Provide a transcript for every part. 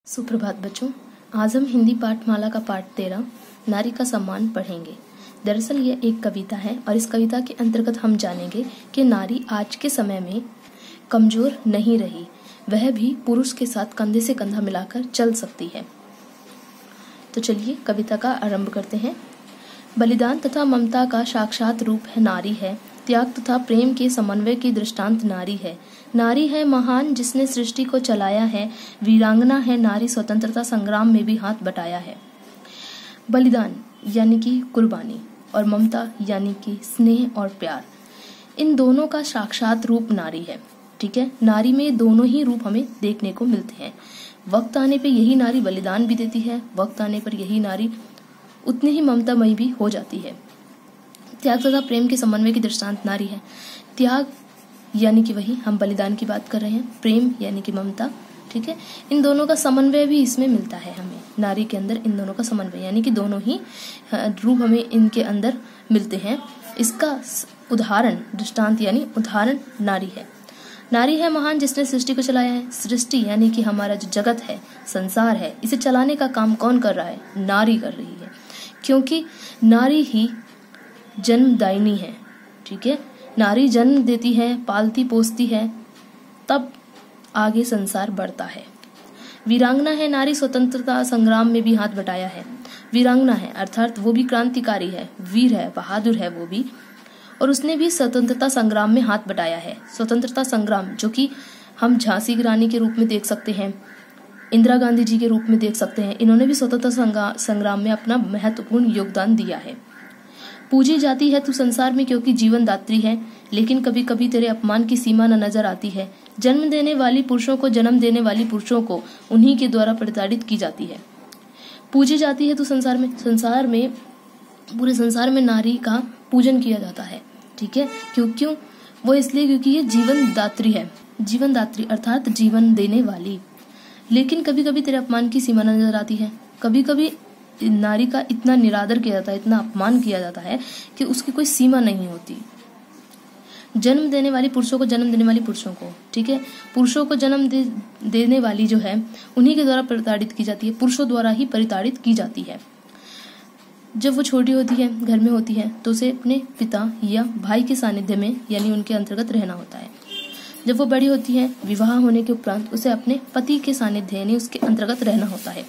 सुप्रभात बच्चों, आज हम हिंदी पाठमाला का पाठ 13 नारी का सम्मान पढ़ेंगे। दरअसल यह एक कविता है और इस कविता के अंतर्गत हम जानेंगे कि नारी आज के समय में कमजोर नहीं रही, वह भी पुरुष के साथ कंधे से कंधा मिलाकर चल सकती है। तो चलिए कविता का आरंभ करते हैं। बलिदान तथा ममता का साक्षात रूप है नारी है, त्याग तथा प्रेम के समन्वय की दृष्टांत नारी है। नारी है महान जिसने सृष्टि को चलाया है, वीरांगना है नारी स्वतंत्रता संग्राम में भी हाथ बटाया है। बलिदान यानी कि कुर्बानी और ममता यानी कि स्नेह और प्यार, इन दोनों का साक्षात रूप नारी है। ठीक है, नारी में दोनों ही रूप हमें देखने को मिलते हैं। वक्त आने पे यही नारी बलिदान भी देती है, वक्त आने पर यही नारी उतनी ही ममतामयी भी हो जाती है। त्याग तथा प्रेम के समन्वय की दृष्टांत नारी है। त्याग यानी कि वही हम बलिदान की बात कर रहे हैं, प्रेम यानी कि ममता। ठीक है, इन दोनों का समन्वय भी इसमें मिलता है हमें। नारी के अंदर इन दोनों का समन्वय यानी कि दोनों ही रूप हमें इनके अंदर मिलते हैं। इसका उदाहरण दृष्टांत यानी उदाहरण नारी है। नारी है महान जिसने सृष्टि को चलाया है। सृष्टि यानी कि हमारा जो जगत है, संसार है, इसे चलाने का काम कौन कर रहा है? नारी कर रही है, क्योंकि नारी ही जन्मदायिनी है। ठीक है, नारी जन्म देती है, पालती पोसती है, तब आगे संसार बढ़ता है। वीरांगना है नारी स्वतंत्रता संग्राम में भी हाथ बटाया है। वीरांगना है अर्थात वो भी क्रांतिकारी है, वीर है, बहादुर है वो भी, और उसने भी स्वतंत्रता संग्राम में हाथ बटाया है। स्वतंत्रता संग्राम जो कि हम झांसी की रानी के रूप में देख सकते हैं, इंदिरा गांधी जी के रूप में देख सकते हैं, इन्होंने भी स्वतंत्रता संग्राम में अपना महत्वपूर्ण योगदान दिया है। पूजी जाती है तू संसार में क्योंकि जीवन दात्री है, लेकिन कभी कभी तेरे अपमान की सीमा न नजर आती है। जन्म देने वाली पुरुषों को, जन्म देने वाली पुरुषों को उन्हीं के द्वारा प्रताड़ित की जाती है। पूजी जाती है तू संसार में पूरे संसार में नारी का पूजन किया जाता है। ठीक है, क्यों? वो इसलिए क्योंकि ये जीवन दात्री है, जीवन दात्री अर्थात जीवन देने वाली। लेकिन कभी कभी तेरे अपमान की सीमा नजर आती है। कभी कभी नारी का इतना निरादर किया जाता है, इतना अपमान किया जाता है कि उसकी कोई सीमा नहीं होती। जन्म देने वाली पुरुषों को, जन्म देने वाली पुरुषों को, ठीक है, पुरुषों को जन्म देने वाली जो है उन्हीं के द्वारा प्रताड़ित की जाती है, पुरुषों द्वारा ही परिताड़ित की जाती है। जब वो छोटी होती है, घर में होती है, तो उसे अपने पिता या भाई के सानिध्य में यानी उनके अंतर्गत रहना होता है। जब वो बड़ी होती है, विवाह होने के उपरांत उसे अपने पति के सानिध्य यानी उसके अंतर्गत रहना होता है।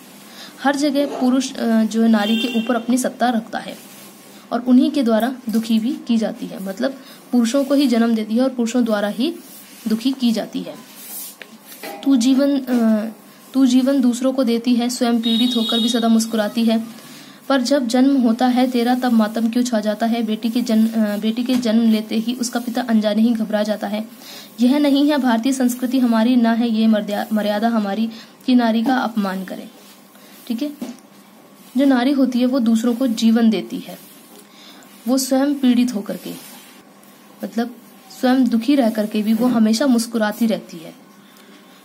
हर जगह पुरुष जो है नारी के ऊपर अपनी सत्ता रखता है और उन्हीं के द्वारा दुखी भी की जाती है। मतलब पुरुषों को ही जन्म देती है और पुरुषों द्वारा ही दुखी की जाती है। तू जीवन दूसरों को देती है, स्वयं पीड़ित होकर भी सदा मुस्कुराती है। पर जब जन्म होता है तेरा तब मातम क्यों छा जाता है? बेटी के जन्म लेते ही उसका पिता अनजाने ही घबरा जाता है। यह नहीं है भारतीय संस्कृति हमारी, ना है ये मर्यादा हमारी कि नारी का अपमान करे। ठीक है, जो नारी होती है वो दूसरों को जीवन देती है, वो स्वयं पीड़ित होकर के, मतलब स्वयं दुखी रह करके भी वो हमेशा मुस्कुराती रहती है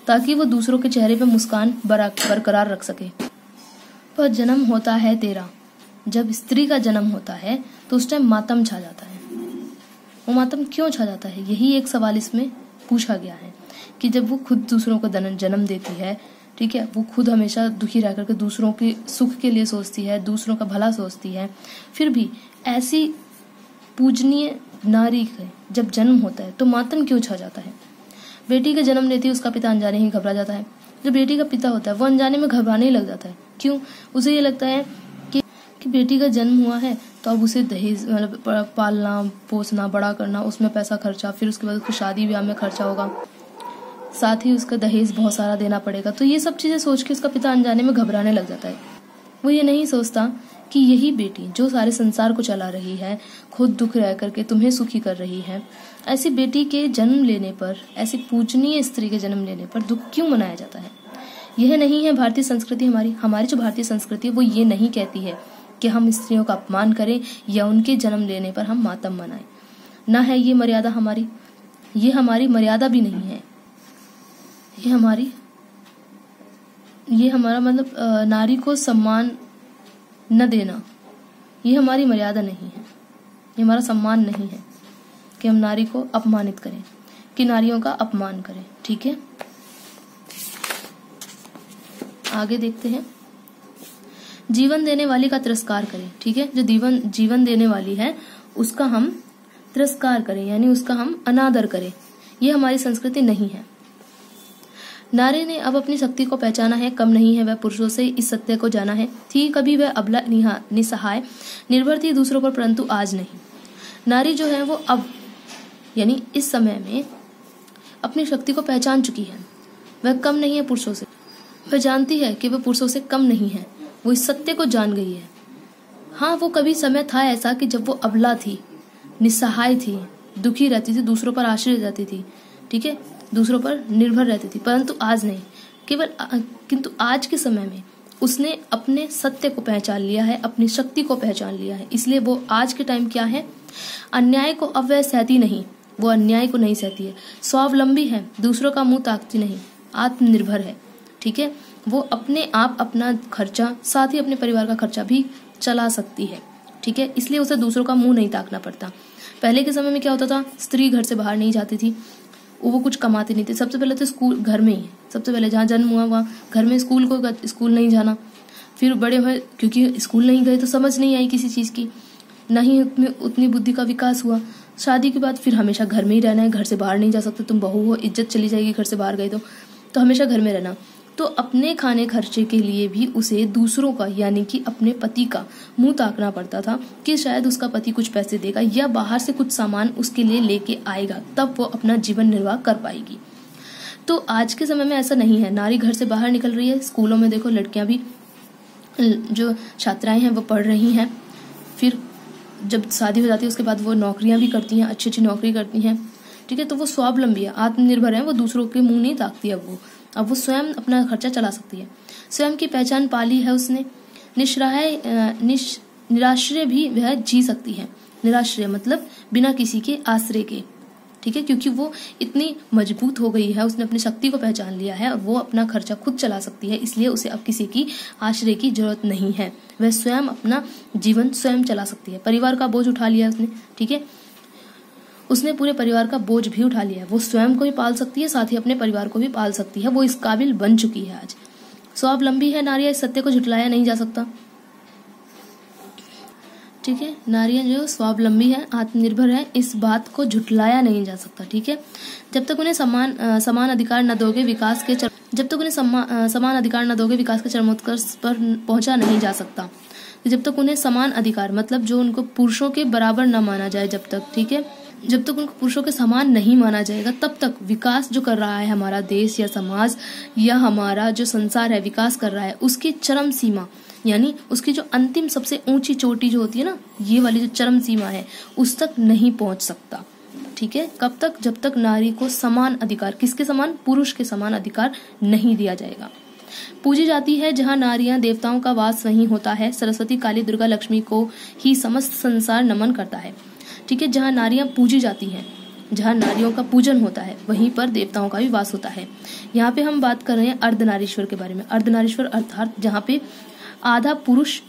ताकि वो दूसरों के चेहरे पे मुस्कान बरकरार रख सके। पर जन्म होता है तेरा, जब स्त्री का जन्म होता है तो उस टाइम मातम छा जाता है। वो मातम क्यों छा जाता है? यही एक सवाल इसमें पूछा गया है कि जब वो खुद दूसरों को जन्म देती है, ठीक है, वो खुद हमेशा दुखी रह करके दूसरों के सुख के लिए सोचती है, दूसरों का भला सोचती है, फिर भी ऐसी पूजनीय नारी का जब जन्म होता है तो मातम क्यों छा जाता है? बेटी का जन्म लेती है, उसका पिता अनजाने ही घबरा जाता है। जो बेटी का पिता होता है वो अनजाने में घबराने ही लग जाता है। क्यों? उसे ये लगता है कि बेटी का जन्म हुआ है तो अब उसे दहेज मतलब पालना पोसना बड़ा करना, उसमें पैसा खर्चा, फिर उसके बाद उसकी शादी ब्याह में खर्चा होगा, साथ ही उसका दहेज बहुत सारा देना पड़ेगा। तो ये सब चीजें सोच के उसका पिता अनजाने में घबराने लग जाता है। वो ये नहीं सोचता कि यही बेटी जो सारे संसार को चला रही है, खुद दुख रह करके तुम्हें सुखी कर रही है, ऐसी बेटी के जन्म लेने पर, ऐसी पूजनीय स्त्री के जन्म लेने पर दुख क्यों मनाया जाता है? यह नहीं है भारतीय संस्कृति हमारी जो भारतीय संस्कृति है वो ये नहीं कहती है कि हम स्त्रियों का अपमान करें या उनके जन्म लेने पर हम मातम मनाएं। ना है ये मर्यादा हमारी, ये हमारी मर्यादा भी नहीं है। ये हमारा मतलब नारी को सम्मान न देना, ये हमारी मर्यादा नहीं है, ये हमारा सम्मान नहीं है कि हम नारी को अपमानित करें, कि नारियों का अपमान करें। ठीक है, आगे देखते हैं। जीवन देने वाली का तिरस्कार करें। ठीक है, जो जीवन देने वाली है उसका हम तिरस्कार करें, यानी उसका हम अनादर करें, ये हमारी संस्कृति नहीं है। नारी ने अब अपनी शक्ति को पहचाना है, कम नहीं है वह पुरुषों से, इस सत्य को जाना है। थी कभी वह अबला निसहाय, निर्भर थी दूसरों पर, परंतु आज नहीं। नारी जो है वो अब यानी इस समय में अपनी शक्ति को पहचान चुकी है। वह कम नहीं है पुरुषों से, वह जानती है कि वह पुरुषों से कम नहीं है, वो इस सत्य को जान गई है। हाँ, वो कभी समय था ऐसा कि जब वो अबला थी, निस्सहाय थी, दुखी रहती थी, दूसरों पर आश्रित रहती थी, ठीक है, दूसरों पर निर्भर रहती थी, परंतु आज नहीं। किंतु आज के समय में उसने अपने सत्य को पहचान लिया है, अपनी शक्ति को पहचान लिया है, इसलिए वो आज के टाइम क्या है, अन्याय को अब वह सहती नहीं, वो अन्याय को नहीं सहती है, स्वावलंबी है, दूसरों का मुंह ताकती नहीं, आत्मनिर्भर है। ठीक है, वो अपने आप अपना खर्चा, साथ ही अपने परिवार का खर्चा भी चला सकती है। ठीक है, इसलिए उसे दूसरों का मुंह नहीं ताकना पड़ता। पहले के समय में क्या होता था, स्त्री घर से बाहर नहीं जाती थी, वो कुछ कमाती नहीं थी। सबसे पहले तो स्कूल घर में ही, सबसे पहले जहाँ जन्म हुआ वहाँ घर में, स्कूल नहीं जाना। फिर बड़े हुए, क्योंकि स्कूल नहीं गए तो समझ नहीं आई किसी चीज़ की, नहीं उतनी बुद्धि का विकास हुआ। शादी के बाद फिर हमेशा घर में ही रहना है, घर से बाहर नहीं जा सकते, तुम बहू हो, इज्जत चली जाएगी घर से बाहर गए तो हमेशा घर में रहना। तो अपने खाने खर्चे के लिए भी उसे दूसरों का, यानी कि अपने पति का मुंह ताकना पड़ता था कि शायद उसका पति कुछ पैसे देगा या बाहर से कुछ सामान उसके लिए लेके आएगा, तब वो अपना जीवन निर्वाह कर पाएगी। तो आज के समय में ऐसा नहीं है, नारी घर से बाहर निकल रही है। स्कूलों में देखो, लड़कियां भी, जो छात्राएं हैं वो पढ़ रही हैं, फिर जब शादी हो जाती है उसके बाद वो नौकरियां भी करती हैं, अच्छी अच्छी नौकरी करती हैं। ठीक है, तो वो स्वावलंबी है, आत्मनिर्भर है, वो दूसरों के मुंह नहीं ताकती है, अब वो स्वयं अपना खर्चा चला सकती है। स्वयं की पहचान पाली है उसने। निराश्रय भी वह जी सकती है। निराश्रय मतलब बिना किसी के आश्रय के। ठीक है, क्योंकि वो इतनी मजबूत हो गई है, उसने अपनी शक्ति को पहचान लिया है और वो अपना खर्चा खुद चला सकती है, इसलिए उसे अब किसी की आश्रय की जरूरत नहीं है। वह स्वयं अपना जीवन स्वयं चला सकती है। परिवार का बोझ उठा लिया उसने। ठीक है, उसने पूरे परिवार का बोझ भी उठा लिया है। वो स्वयं को भी पाल सकती है, साथ ही अपने परिवार को भी पाल सकती है। वो इस काबिल बन चुकी है आज। स्वावलंबी है नारियां, इस सत्य को झुटलाया नहीं जा सकता। ठीक है, नारियां जो स्वावलंबी है, आत्मनिर्भर है, इस बात को झुटलाया नहीं जा सकता। ठीक है, जब तक उन्हें समान अधिकार न दोगे विकास के चरमोत्कर्ष पर पहुंचा नहीं जा सकता। जब तक उन्हें समान अधिकार, मतलब जो उनको पुरुषों के बराबर न माना जाए, जब तक, ठीक है, जब तक उनको पुरुषों के समान नहीं माना जाएगा, तब तक विकास जो कर रहा है हमारा देश या समाज या हमारा जो संसार है, विकास कर रहा है, उसकी चरम सीमा, यानी उसकी जो अंतिम सबसे ऊंची चोटी जो होती है ना, ये वाली जो चरम सीमा है, उस तक नहीं पहुंच सकता। ठीक है, कब तक, जब तक नारी को समान अधिकार, किसके समान, पुरुष के समान अधिकार नहीं दिया जाएगा। पूजी जाती है जहाँ नारियां, देवताओं का वास वहीं होता है। सरस्वती, काली, दुर्गा, लक्ष्मी को ही समस्त संसार नमन करता है। ठीक है, जहाँ नारियां पूजी जाती हैं, जहाँ नारियों का पूजन होता है, वहीं पर देवताओं का भी वास होता है। यहाँ पे हम बात कर रहे हैं अर्धनारीश्वर के बारे में। अर्धनारीश्वर अर्थात जहाँ पे आधा पुरुष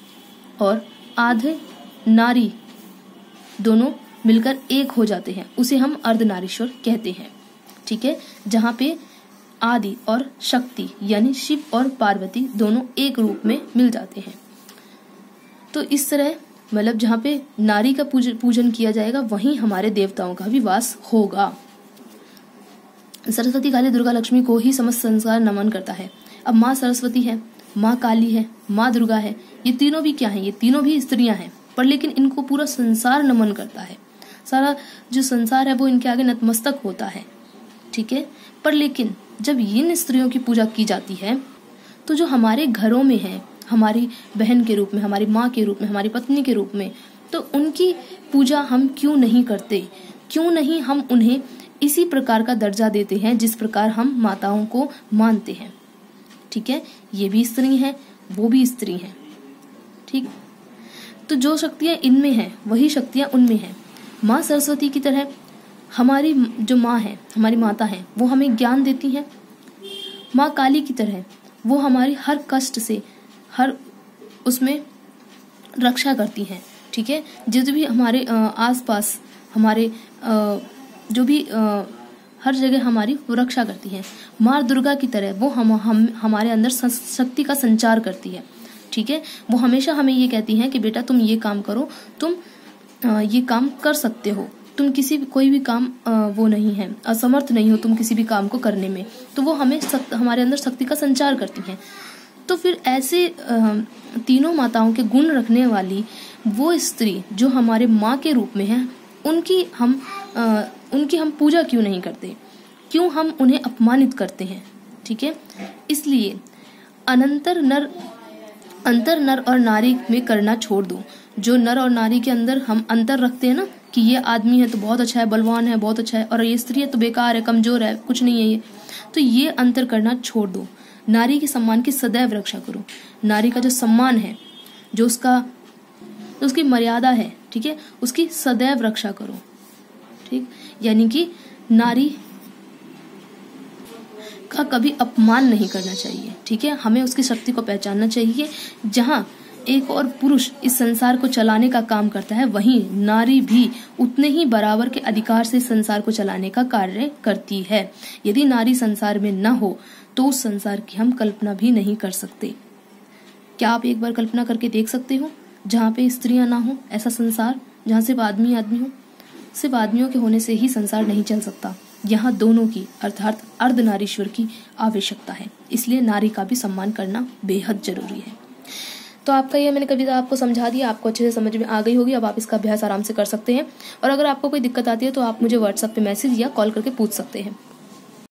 और आधे नारी दोनों मिलकर एक हो जाते हैं, उसे हम अर्धनारीश्वर कहते हैं। ठीक है, जहाँ पे आदि और शक्ति यानी शिव और पार्वती दोनों एक रूप में मिल जाते हैं। तो इस तरह, मतलब जहाँ पे नारी का पूजन किया जाएगा, वहीं हमारे देवताओं का भी वास होगा। सरस्वती, काली, दुर्गा, लक्ष्मी को ही समस्त संसार नमन करता है। अब माँ सरस्वती है, माँ काली है, माँ दुर्गा है, ये तीनों भी क्या है, ये तीनों भी स्त्रियां हैं, पर लेकिन इनको पूरा संसार नमन करता है। सारा जो संसार है वो इनके आगे नतमस्तक होता है। ठीक है, पर लेकिन जब इन स्त्रियों की पूजा की जाती है, तो जो हमारे घरों में है, हमारी बहन के रूप में, हमारी माँ के रूप में, हमारी पत्नी के रूप में, तो उनकी पूजा हम क्यों नहीं करते? क्यों नहीं हम उन्हें इसी प्रकार का दर्जा देते हैं जिस प्रकार हम माताओं को मानते हैं? ठीक है, ये भी स्त्री हैं, वो भी स्त्री हैं। ठीक, तो जो शक्तियां इनमें हैं, वही शक्तियां उनमें हैं। माँ सरस्वती की तरह हमारी जो माँ है, हमारी माता है, वो हमें ज्ञान देती हैं। माँ काली की तरह वो हमारी हर कष्ट से, हर उसमें रक्षा करती हैं। ठीक है, जो भी हमारे आसपास, हमारे जो भी हर जगह हमारी रक्षा करती हैं। माँ दुर्गा की तरह वो हमारे अंदर शक्ति का संचार करती है। ठीक है, वो हमेशा हमें ये कहती हैं कि बेटा तुम ये काम करो, तुम ये काम कर सकते हो, तुम कोई भी काम वो नहीं है, असमर्थ नहीं हो तुम किसी भी काम को करने में। तो वो हमें हमारे अंदर शक्ति का संचार करती हैं। तो फिर ऐसे तीनों माताओं के गुण रखने वाली वो स्त्री जो हमारे माँ के रूप में है, उनकी हम पूजा क्यों नहीं करते, क्यों हम उन्हें अपमानित करते हैं। ठीक है, इसलिए अंतर नर और नारी में करना छोड़ दो। जो नर और नारी के अंदर हम अंतर रखते हैं ना, कि ये आदमी है तो बहुत अच्छा है, बलवान है, बहुत अच्छा है, और ये स्त्री है तो बेकार है, कमजोर है, कुछ नहीं है ये, तो ये अंतर करना छोड़ दो। नारी के सम्मान की सदैव रक्षा करो। नारी का जो सम्मान है, जो उसकी मर्यादा है, ठीक है, उसकी सदैव रक्षा करो। ठीक, यानी कि नारी का कभी अपमान नहीं करना चाहिए। ठीक है, हमें उसकी शक्ति को पहचानना चाहिए। जहां एक और पुरुष इस संसार को चलाने का काम करता है, वहीं नारी भी उतने ही बराबर के अधिकार से संसार को चलाने का कार्य करती है। यदि नारी संसार में न हो तो उस संसार की हम कल्पना भी नहीं कर सकते। क्या आप एक बार कल्पना करके देख सकते हो जहाँ पे स्त्रियां ना हो, ऐसा संसार जहाँ सिर्फ आदमी हो? सिर्फ आदमियों के होने से ही संसार नहीं चल सकता। यहाँ दोनों की अर्थात अर्धनारीश्वर की आवश्यकता है। इसलिए नारी का भी सम्मान करना बेहद जरूरी है। तो आपका ये मैंने कविता आपको समझा दिया, आपको अच्छे से समझ में आ गई होगी। अब आप इसका अभ्यास आराम से कर सकते हैं। और अगर आपको कोई दिक्कत आती है तो आप मुझे व्हाट्सएप पे मैसेज या कॉल करके पूछ सकते हैं।